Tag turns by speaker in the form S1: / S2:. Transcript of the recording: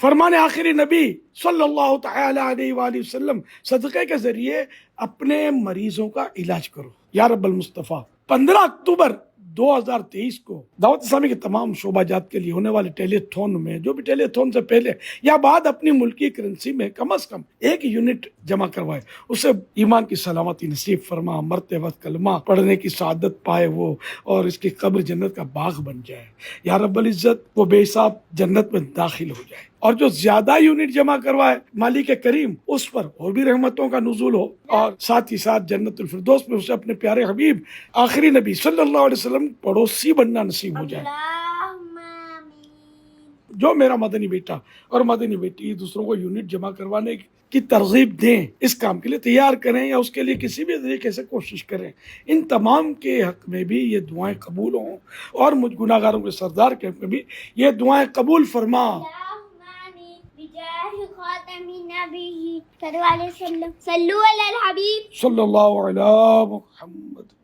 S1: فرمان آخری نبی صلی اللہ تعالی علیہ وآلہ وسلم، صدقے کے ذریعے اپنے مریضوں کا علاج کرو یا رب المصطفیٰ۔ 15 اکتوبر 2023 کو دعوت اسلامی کے تمام شعبہ جات کے لیے ہونے والے ٹیلی تھون میں، جو بھی ٹیلی تھون سے پہلے یا بعد اپنی ملکی کرنسی میں کم از کم 1 یونٹ جمع کروائے، اسے ایمان کی سلامتی نصیب فرما، مرتے وقت کلمہ پڑھنے کی سعادت پائے وہ، اور اس کی قبر جنت کا باغ بن جائے یا رب العزت، وہ بے حساب جنت میں داخل ہو جائے۔ اور جو زیادہ یونٹ جمع کروائے، مالک کریم اس پر اور بھی رحمتوں کا نزول ہو، اور ساتھ ہی ساتھ جنت الفردوس میں اسے اپنے پیارے حبیب آخری نبی صلی اللہ علیہ وسلم پڑوسی بننا نصیب ہو جائے۔ جو میرا مدنی بیٹا اور مدنی بیٹی دوسروں کو یونٹ جمع کروانے کی ترغیب دیں، اس کام کے لیے تیار کریں یا اس کے لیے کسی بھی طریقے سے کوشش کریں، ان تمام کے حق میں بھی یہ دعائیں قبول ہوں، اور مجھ گناہ گاروں کے سردار کے حق میں بھی یہ دعائیں قبول فرما۔
S2: خاتم النبی صلی اللہ علیہ وسلم، صلو علی الحبیب
S1: صلی اللہ علیہ محمد۔